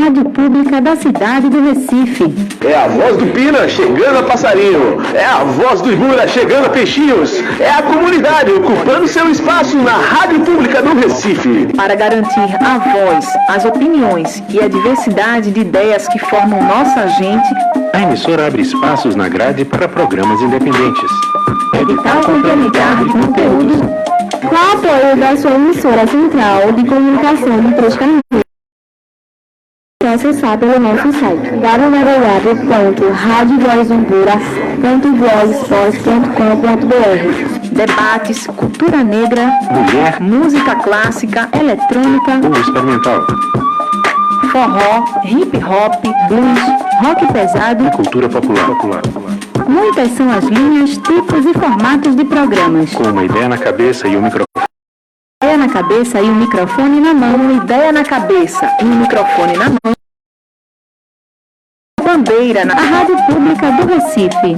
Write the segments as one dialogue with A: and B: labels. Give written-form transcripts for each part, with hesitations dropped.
A: rádio pública da cidade do Recife.
B: É a voz do Pina chegando a Passarinho. É a voz do Ibura chegando a Peixinhos. É a comunidade ocupando seu espaço na rádio pública do Recife.
A: Para garantir a voz, as opiniões e a diversidade de ideias que formam nossa gente,
C: a emissora abre espaços na grade para programas independentes.
A: Edital complementar de conteúdo
D: com o apoio da sua emissora central de comunicação de Três Caminhos. É acessar pelo nosso site www.radiovozumbura.blogspot.com.br.
A: Debates, cultura negra,
C: mulher,
A: música clássica, eletrônica,
C: ou experimental,
A: forró, hip hop, blues, rock pesado
C: e cultura popular.
A: Muitas são as linhas, tipos e formatos de programas.
C: Com uma ideia na cabeça e um microfone.
A: Ideia na cabeça e um microfone na mão. Ideia na cabeça e um microfone na mão. Bandeira na Rádio Pública do Recife.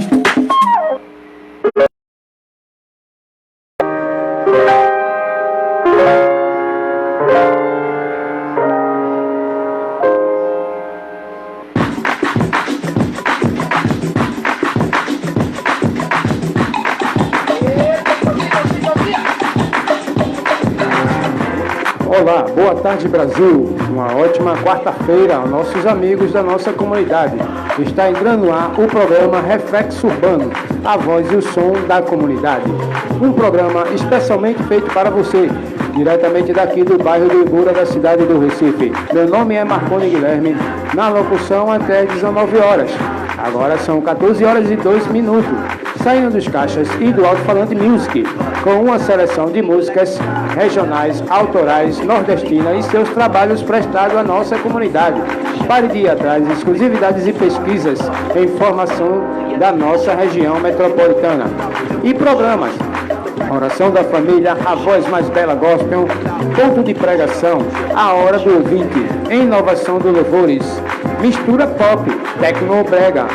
E: Olá, boa tarde Brasil, uma ótima quarta-feira aos nossos amigos da nossa comunidade. Está entrando no ar o programa Reflexo Urbano, a voz e o som da comunidade. Um programa especialmente feito para você, diretamente daqui do bairro do Ibura da cidade do Recife. Meu nome é Marconi Guilherme, na locução até 19 horas. Agora são 14 horas e 2 minutos, saindo dos caixas e do alto-falante Music, com uma seleção de músicas regionais, autorais, nordestinas e seus trabalhos prestados à nossa comunidade. Pare de ir atrás, exclusividades e pesquisas em formação da nossa região metropolitana. E programas: Oração da Família, a voz mais bela gospel, ponto de pregação, a hora do ouvinte, inovação do louvores, mistura pop, tecnobrega,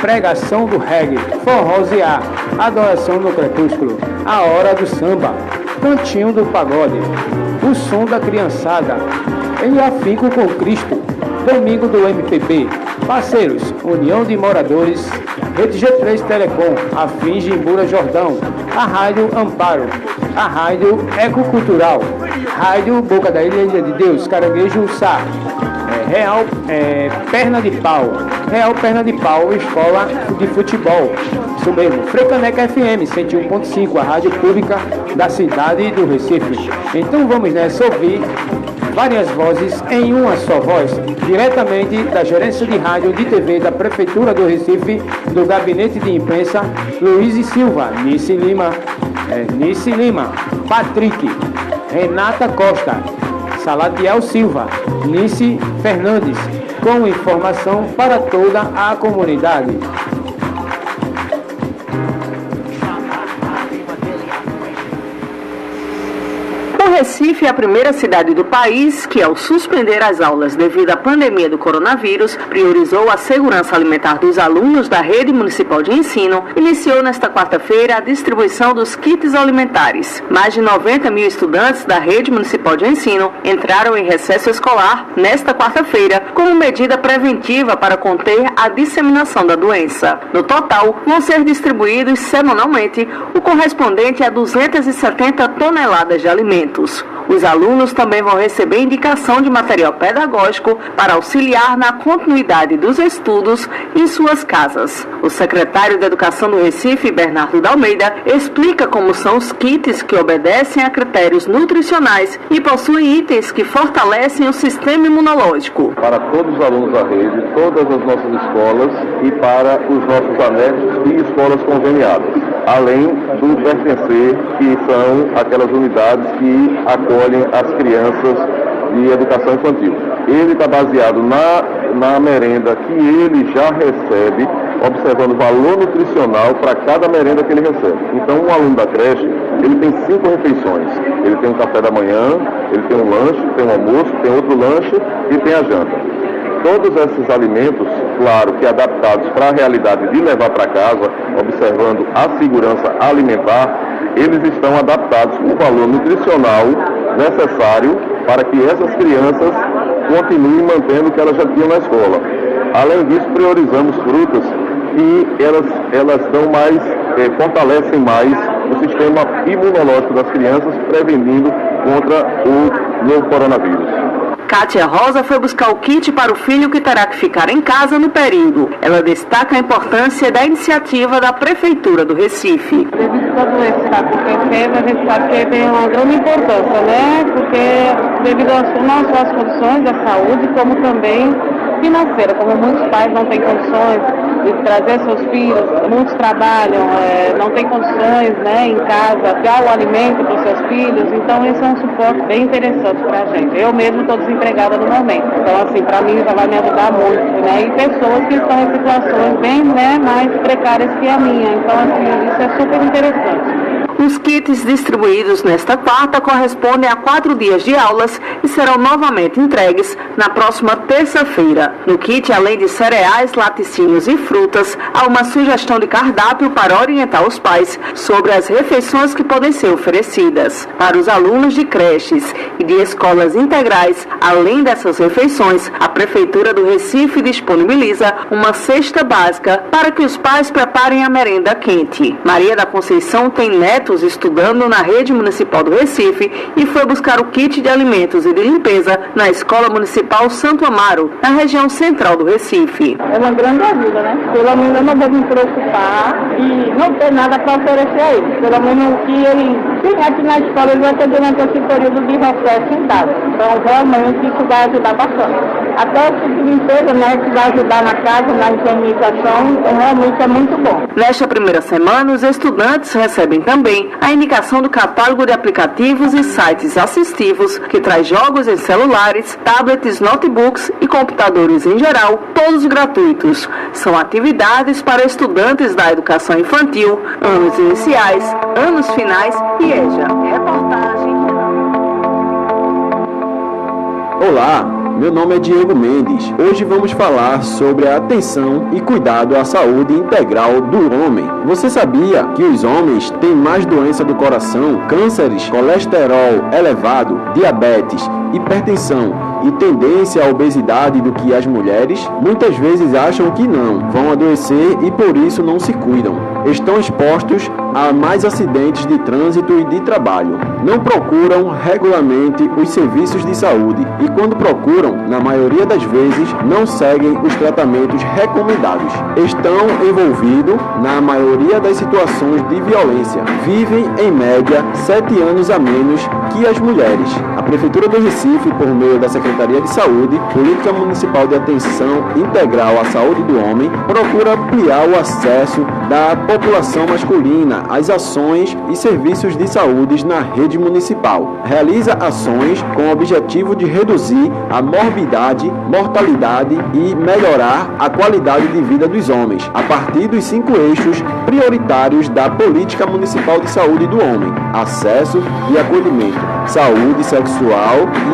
E: pregação do reggae, forrosear, adoração no crepúsculo, a hora do samba, cantinho do pagode, o som da criançada, em afinco com Cristo, domingo do MPB, parceiros, União de Moradores, Rede G3 Telecom, a Finge Imbura Jordão, a Rádio Amparo, a Rádio Ecocultural, Rádio Boca da Ilha de Deus, Caranguejo Sá, Perna de Pau, Escola de Futebol, isso mesmo, Frecaneca FM 101.5, a rádio pública da cidade do Recife. Então vamos nessa ouvir várias vozes em uma só voz, diretamente da Gerência de Rádio e de TV da Prefeitura do Recife, do Gabinete de Imprensa, Luiz e Silva, Nice Lima, Patrick, Renata Costa, Salatiel Silva, Nice Fernandes, com informação para toda a comunidade.
A: Recife é a primeira cidade do país que, ao suspender as aulas devido à pandemia do coronavírus, priorizou a segurança alimentar dos alunos da Rede Municipal de Ensino, iniciou nesta quarta-feira a distribuição dos kits alimentares. Mais de 90 mil estudantes da Rede Municipal de Ensino entraram em recesso escolar nesta quarta-feira como medida preventiva para conter a disseminação da doença. No total, vão ser distribuídos semanalmente o correspondente a 270 toneladas de alimentos. Os alunos também vão receber indicação de material pedagógico para auxiliar na continuidade dos estudos em suas casas. O secretário de Educação do Recife, Bernardo da Almeida, explica como são os kits que obedecem a critérios nutricionais e possuem itens que fortalecem o sistema imunológico.
F: Para todos os alunos da rede, todas as nossas escolas e para os nossos anexos e escolas conveniadas, além do pertencer, que são aquelas unidades que acolhem as crianças de educação infantil. Ele está baseado na merenda que ele já recebe, observando o valor nutricional para cada merenda que ele recebe. Então, um aluno da creche, ele tem 5 refeições. Ele tem um café da manhã, ele tem um lanche, tem um almoço, tem outro lanche e tem a janta. Todos esses alimentos, claro que adaptados para a realidade de levar para casa, observando a segurança alimentar, eles estão adaptados com o valor nutricional necessário para que essas crianças continuem mantendo o que elas já tinham na escola. Além disso, priorizamos frutas que elas dão mais, fortalecem mais o sistema imunológico das crianças, prevenindo contra o novo coronavírus.
A: Kátia Rosa foi buscar o kit para o filho que terá que ficar em casa no período. Ela destaca a importância da iniciativa da Prefeitura do Recife.
G: Devido a todo esse fato que fez, a gente sabe que tem uma grande importância, né? Porque devido não só às condições da saúde, como também financeira, como muitos pais não têm condições de trazer seus filhos, muitos trabalham, não têm condições, né, em casa, dar o alimento para os seus filhos, então esse é um suporte bem interessante para a gente. Eu mesmo estou desempregada no momento, então assim, para mim já vai me ajudar muito, né, e pessoas que estão em situações bem, né, mais precárias que a minha, então assim, isso é super interessante.
A: Os kits distribuídos nesta quarta correspondem a 4 dias de aulas e serão novamente entregues na próxima terça-feira. No kit, além de cereais, laticínios e frutas, há uma sugestão de cardápio para orientar os pais sobre as refeições que podem ser oferecidas. Para os alunos de creches e de escolas integrais, além dessas refeições, a Prefeitura do Recife disponibiliza uma cesta básica para que os pais preparem a merenda quente. Maria da Conceição tem netos estudando na rede municipal do Recife e foi buscar o kit de alimentos e de limpeza na Escola Municipal Santo Amaro, na região central do Recife.
G: É uma grande ajuda, né? Pelo menos eu não vou me preocupar e não ter nada para oferecer a ele. Pelo menos o que ele tem aqui na escola, ele vai ter durante esse período de recesso em casa. Então, realmente, isso vai ajudar bastante. Até o kit de limpeza, né, que vai ajudar na casa, na higienização, realmente é muito bom.
A: Nesta primeira semana, os estudantes recebem também a indicação do catálogo de aplicativos e sites assistivos, que traz jogos em celulares, tablets, notebooks e computadores em geral, todos gratuitos. São atividades para estudantes da educação infantil, anos iniciais, anos finais e EJA. Reportagem.
H: Olá, meu nome é Diego Mendes. Hoje vamos falar sobre a atenção e cuidado à saúde integral do homem. Você sabia que os homens têm mais doença do coração, cânceres, colesterol elevado, diabetes, hipertensão e tendência à obesidade do que as mulheres? Muitas vezes acham que não, vão adoecer e por isso não se cuidam. Estão expostos a mais acidentes de trânsito e de trabalho. Não procuram regularmente os serviços de saúde e quando procuram, na maioria das vezes, não seguem os tratamentos recomendados. Estão envolvidos na maioria das situações de violência. Vivem, em média, 7 anos a menos que as mulheres. A Prefeitura do Recife, por meio da Secretaria de Saúde, Política Municipal de Atenção Integral à Saúde do Homem, procura ampliar o acesso da população masculina às ações e serviços de saúde na rede municipal. Realiza ações com o objetivo de reduzir a morbidade, mortalidade e melhorar a qualidade de vida dos homens, a partir dos 5 eixos prioritários da Política Municipal de Saúde do Homem: acesso e acolhimento, saúde sexual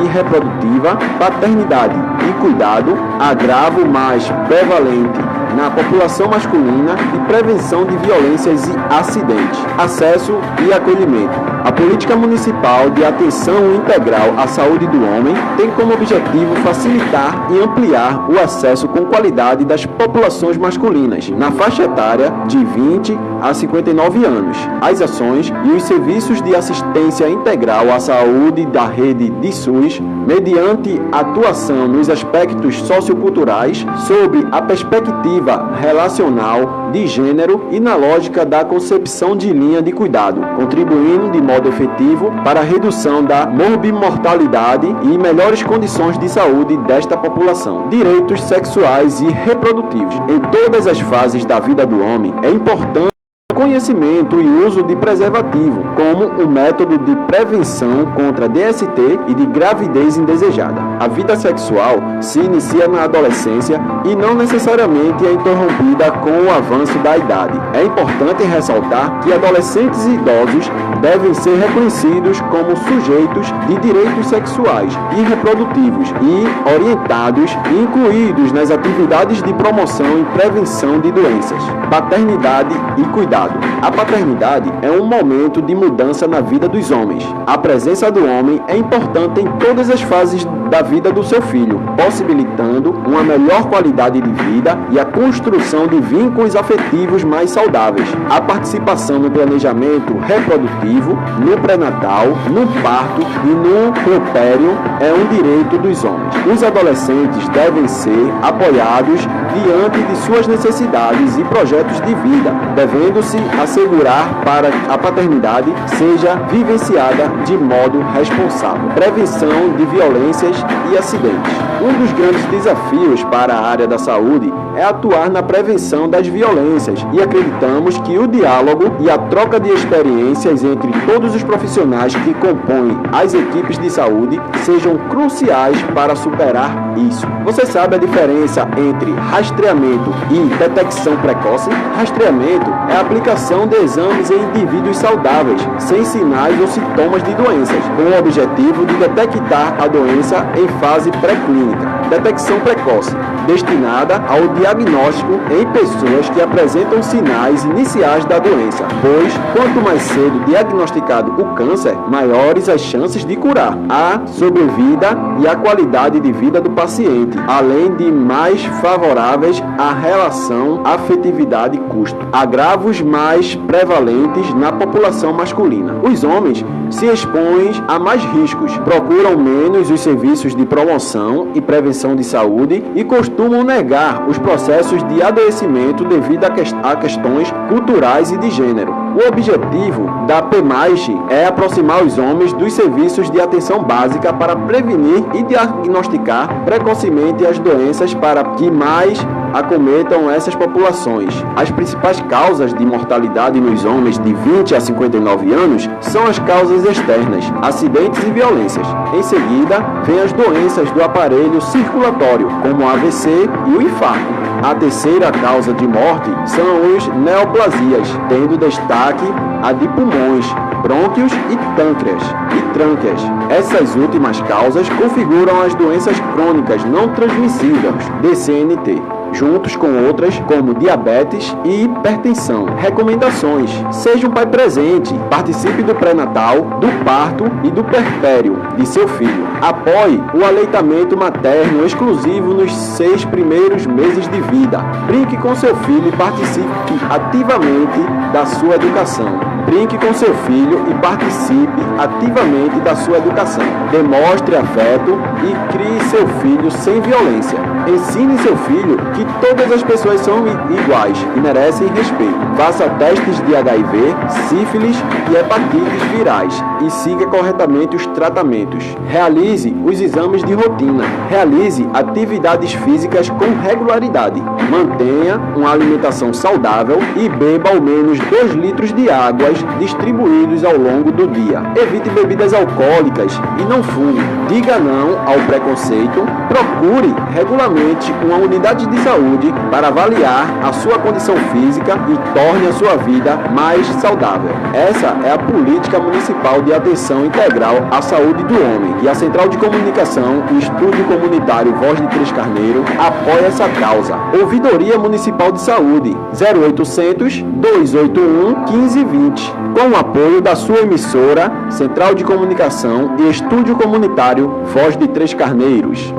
H: e reprodutiva, paternidade e cuidado, agravo mais prevalente na população masculina e prevenção de violências e acidentes, acesso e acolhimento. A Política Municipal de Atenção Integral à Saúde do Homem tem como objetivo facilitar e ampliar o acesso com qualidade das populações masculinas na faixa etária de 20 a 59 anos. As ações e os serviços de assistência integral à saúde da rede de SUS, mediante atuação nos aspectos socioculturais, sobre a perspectiva relacional de gênero e na lógica da concepção de linha de cuidado, contribuindo de modo efetivo para a redução da morbimortalidade e melhores condições de saúde desta população. Direitos sexuais e reprodutivos. Em todas as fases da vida do homem, é importante conhecimento e uso de preservativo como um método de prevenção contra DST e de gravidez indesejada. A vida sexual se inicia na adolescência e não necessariamente é interrompida com o avanço da idade. É importante ressaltar que adolescentes e idosos devem ser reconhecidos como sujeitos de direitos sexuais e reprodutivos e orientados e incluídos nas atividades de promoção e prevenção de doenças. Paternidade e cuidado. A paternidade é um momento de mudança na vida dos homens. A presença do homem é importante em todas as fases da vida do seu filho, possibilitando uma melhor qualidade de vida e a construção de vínculos afetivos mais saudáveis. A participação no planejamento reprodutivo, no pré-natal, no parto e no puerpério é um direito dos homens. Os adolescentes devem ser apoiados diante de suas necessidades e projetos de vida, devendo-se assegurar para a paternidade seja vivenciada de modo responsável. Prevenção de violências e acidentes. Um dos grandes desafios para a área da saúde é atuar na prevenção das violências e acreditamos que o diálogo e a troca de experiências entre todos os profissionais que compõem as equipes de saúde sejam cruciais para superar isso. Você sabe a diferença entre rastreamento e detecção precoce? Rastreamento é a aplicação de exames em indivíduos saudáveis, sem sinais ou sintomas de doenças, com o objetivo de detectar a doença em fase pré-clínica. Detecção precoce, destinada ao diagnóstico em pessoas que apresentam sinais iniciais da doença, pois quanto mais cedo diagnosticado o câncer, maiores as chances de curar, a sobrevida e a qualidade de vida do paciente, além de mais favoráveis à relação afetividade-custo. Agravos mais prevalentes na população masculina. Os homens se expõem a mais riscos, procuram menos os serviços de promoção e prevenção de saúde e costumam negar os processos de adoecimento devido a questões culturais e de gênero. O objetivo da PEMAIGE é aproximar os homens dos serviços de atenção básica para prevenir e diagnosticar precocemente as doenças para que mais acometam essas populações. As principais causas de mortalidade nos homens de 20 a 59 anos são as causas externas, acidentes e violências. Em seguida, vêm as doenças do aparelho circulatório, como o AVC e o infarto. A terceira causa de morte são os neoplasias, tendo destaque a de pulmões, brônquios e trânqueas. Essas últimas causas configuram as doenças crônicas não transmissíveis, DCNT, juntos com outras como diabetes e hipertensão. Recomendações: seja um pai presente, participe do pré-natal, do parto e do puerpério de seu filho. Apoie o aleitamento materno exclusivo nos 6 primeiros meses de vida. Brinque com seu filho e participe ativamente da sua educação. Brinque com seu filho e participe ativamente da sua educação. Demonstre afeto e crie seu filho sem violência. Ensine seu filho que todas as pessoas são iguais e merecem respeito. Faça testes de HIV, sífilis e hepatites virais e siga corretamente os tratamentos. Realize os exames de rotina. Realize atividades físicas com regularidade. Mantenha uma alimentação saudável e beba ao menos 2 litros de água distribuídos ao longo do dia. Evite bebidas alcoólicas e não fume. Diga não ao preconceito. Procure regularmente uma unidade de saúde para avaliar a sua condição física e torne a sua vida mais saudável. Essa é a política municipal de atenção integral à saúde do homem e a Central de Comunicação e Estúdio Comunitário Voz de Três Carneiros apoia essa causa. Ouvidoria Municipal de Saúde 0800 281 1520, com o apoio da sua emissora Central de Comunicação e Estúdio Comunitário Voz de Três Carneiros.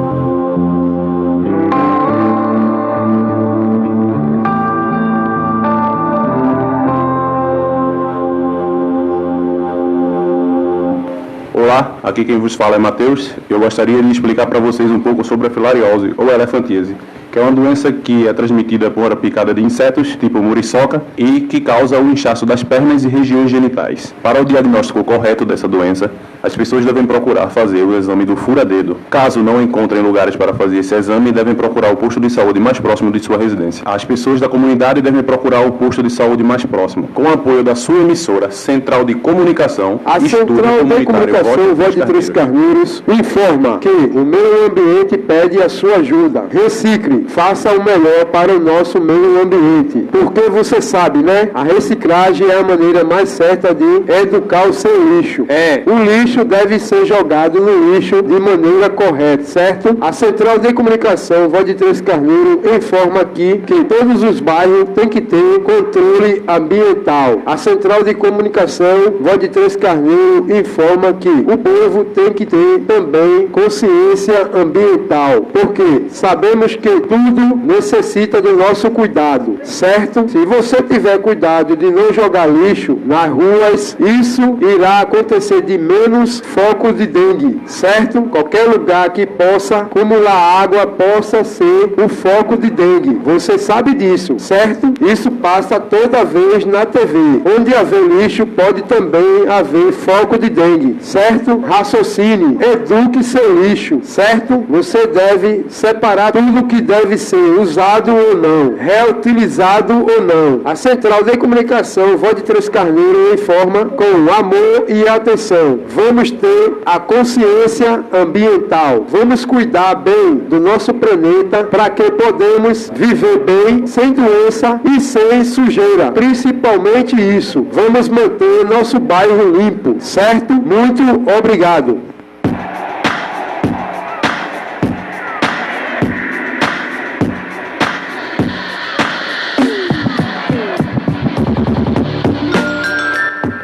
F: Olá, aqui quem vos fala é Matheus. Eu gostaria de explicar para vocês um pouco sobre a filariose ou elefantíase, que é uma doença que é transmitida por a picada de insetos, tipo muriçoca, e que causa o inchaço das pernas e regiões genitais. Para o diagnóstico correto dessa doença, as pessoas devem procurar fazer o exame do fura-dedo. Caso não encontrem lugares para fazer esse exame, devem procurar o posto de saúde mais próximo de sua residência. As pessoas da comunidade devem procurar o posto de saúde mais próximo, com o apoio da sua emissora Central de Comunicação.
B: A Central de Comunicação Voz de Três Carneiros informa que o meio ambiente pede a sua ajuda. Recicle,
E: recicle, faça o melhor para o nosso meio ambiente. Porque você sabe, né? A reciclagem é a maneira mais certa de educar o seu lixo. O lixo deve ser jogado no lixo de maneira correta, certo? A Central de Comunicação Voz de Três Carneiros informa aqui que todos os bairros têm que ter controle ambiental. A Central de Comunicação Voz de Três Carneiros informa que o povo tem que ter também consciência ambiental, porque sabemos que tudo necessita do nosso cuidado, certo? Se você tiver cuidado de não jogar lixo nas ruas, isso irá acontecer de menos focos de dengue, certo? Qualquer lugar que possa acumular água possa ser o foco de dengue. Você sabe disso, certo? Isso passa toda vez na TV. Onde haver lixo, pode também haver foco de dengue, certo? Raciocine, eduque seu lixo, certo? Você deve separar tudo que deve ser usado ou não, reutilizado ou não. A Central de Comunicação Voz de Três Carneiros informa com amor e atenção. Vamos ter a consciência ambiental. Vamos cuidar bem do nosso planeta para que podemos viver bem, sem doença e sem sujeira. Principalmente isso. Vamos manter nosso bairro limpo, certo? Muito obrigado.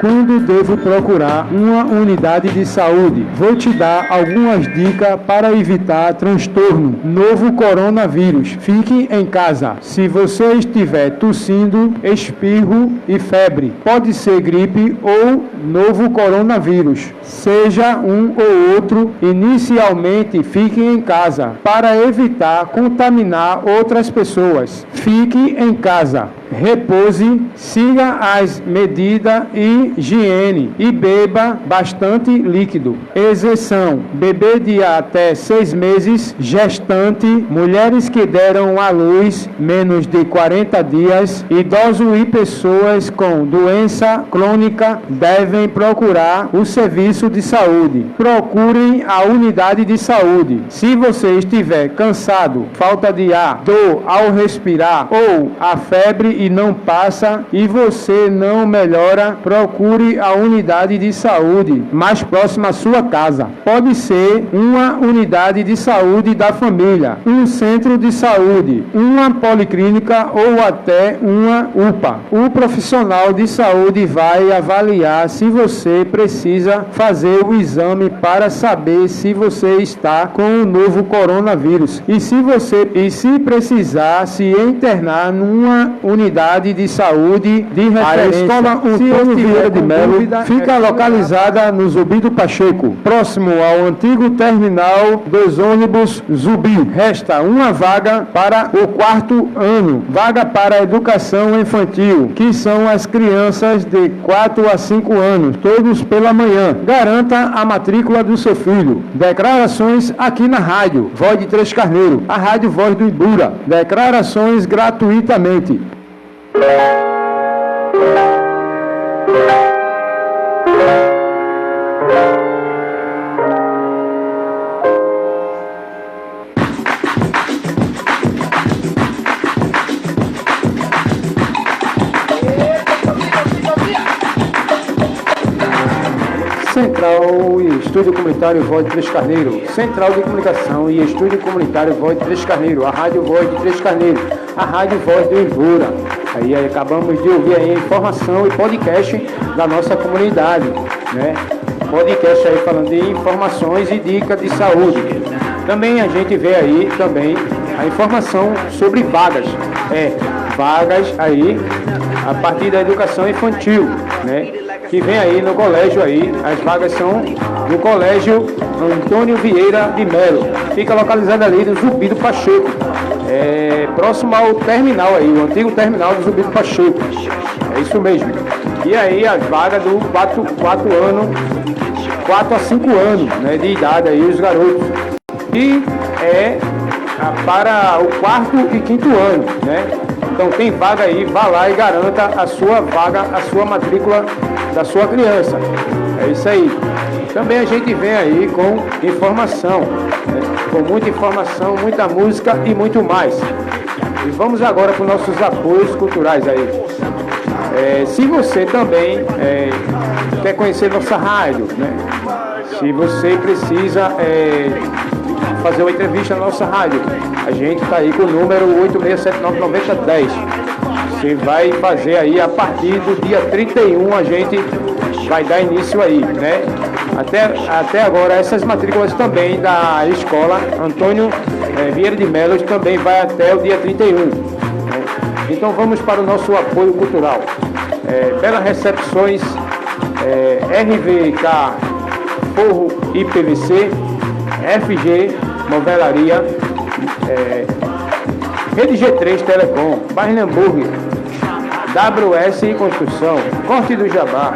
E: Quando devo procurar uma unidade de saúde? Vou te dar algumas dicas para evitar transtorno. Novo coronavírus. Fique em casa. Se você estiver tossindo, espirro e febre, pode ser gripe ou novo coronavírus. Seja um ou outro, inicialmente fique em casa para evitar contaminar outras pessoas. Fique em casa. Repouse, siga as medidas e higiene e beba bastante líquido. Exceção: bebê de até 6 meses, gestante, mulheres que deram à luz menos de 40 dias, idosos e pessoas com doença crônica devem procurar o serviço de saúde. Procurem a unidade de saúde. Se você estiver cansado, falta de ar, dor ao respirar ou a febre e não passa e você não melhora, procure a unidade de saúde mais próxima à sua casa. Pode ser uma unidade de saúde da família, um centro de saúde, uma policlínica ou até uma UPA. O profissional de saúde vai avaliar se você precisa fazer o exame para saber se você está com o novo coronavírus e se precisar se internar numa unidade de saúde de referência. A Escola Antônio Vieira de Melo fica localizada no Zumbi do Pacheco, próximo ao antigo terminal dos ônibus Zumbi. Resta uma vaga para o 4º ano, vaga para a educação infantil, que são as crianças de 4 a 5 anos, todos pela manhã. Garanta a matrícula do seu filho. Declarações aqui na rádio Voz de Três Carneiros, a rádio Voz do Ibura. Declarações gratuitamente. Central e Estúdio Comunitário Voz de Três Carneiros. Central de Comunicação e Estúdio Comunitário Voz de Três Carneiros. A Rádio Voz de Três Carneiros. A Rádio Voz do Ibura. Aí acabamos de ouvir aí informação e podcast da nossa comunidade, né? Podcast aí falando de informações e dicas de saúde. Também a gente vê aí também a informação sobre vagas. Vagas aí a partir da educação infantil, né? Que vem aí no colégio aí, as vagas são no colégio Antônio Vieira de Melo. Fica localizado ali no Zumbi do Pacheco, próximo ao terminal aí, o antigo terminal do Zumbi do Pacheco. É isso mesmo. E aí as vagas do 4 a 5 anos, né, de idade aí, os garotos. E para o 4º e 5º ano, né? Então tem vaga aí, vá lá e garanta a sua vaga, a sua matrícula da sua criança. É isso aí. Também a gente vem aí com informação, né? Com muita informação, muita música e muito mais. E vamos agora para os nossos apoios culturais aí. Se você também quer conhecer nossa rádio, né? Se você precisa fazer uma entrevista na nossa rádio, a gente está aí com o número 86799010. Você vai fazer aí a partir do dia 31, a gente vai dar início aí, né? Até agora, essas matrículas também da escola Antônio Vieira de Melo também vai até o dia 31. Né? Então vamos para o nosso apoio cultural. Bela Recepções, RVK Forro e PVC, FG Novelaria, Rede G3 Telecom, Barney Hambúrguer, WS Construção, Corte do Jabá,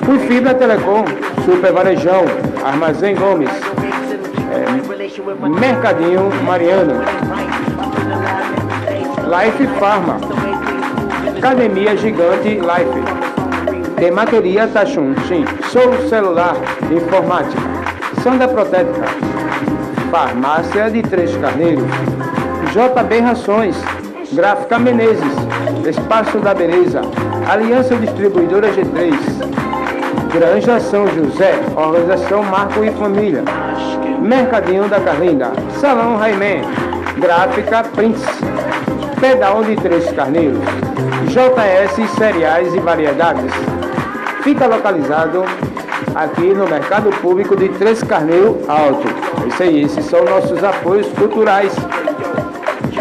E: Fui Fibra Telecom, Super Varejão, Armazém Gomes, Mercadinho Mariano, Life Pharma, Academia Gigante Life, Temateria Tachum, Sou Celular Informática, Sanda Protética, Farmácia de Três Carneiros, JB Rações, Gráfica Menezes, Espaço da Beleza, Aliança Distribuidora G3, Granja São José, Organização Marco e Família, Mercadinho da Carlinda, Salão Raimé, Gráfica Prince, Pedal de Três Carneiros, JS Cereais e Variedades. Fica localizado aqui no Mercado Público de Três Carneiro Alto. É isso aí, esses são nossos apoios culturais.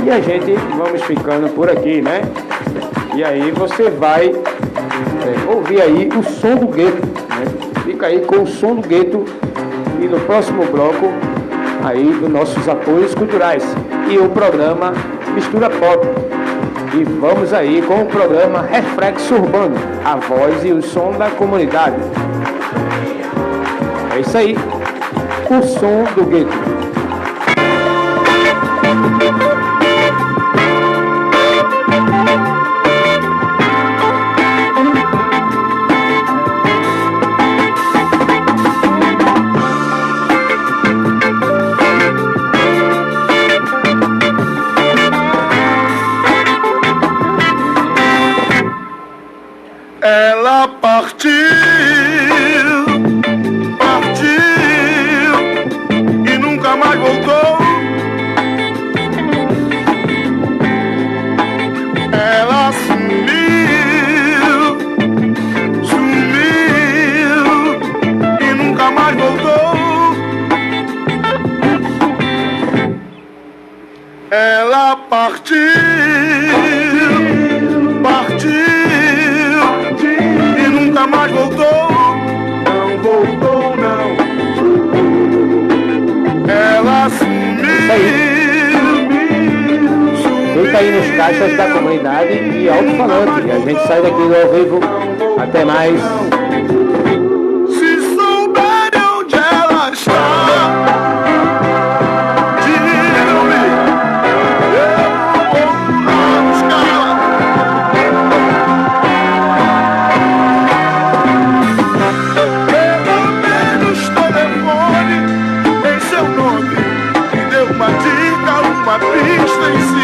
E: E a gente vamos ficando por aqui, né? E aí você vai ouvir aí o som do gueto, né? Fica aí com o som do gueto e no próximo bloco aí dos nossos apoios culturais e o programa Mistura Pop. E vamos aí com o programa Reflexo Urbano, a voz e o som da comunidade. É isso aí, o som do gueto.
I: Ela partiu e nunca mais voltou. Ela sumiu e nunca mais voltou. Ela partiu e nunca mais voltou. Não voltou, não. Ela sumiu.
E: Fica aí nos caixas da comunidade e alto-falante. E a gente sai daqui do ao vivo. Até mais.
I: Se souberem onde ela está, digam-me, eu vou lá buscar. Pelo menos telefone em seu nome, me deu uma dica, uma pista em si.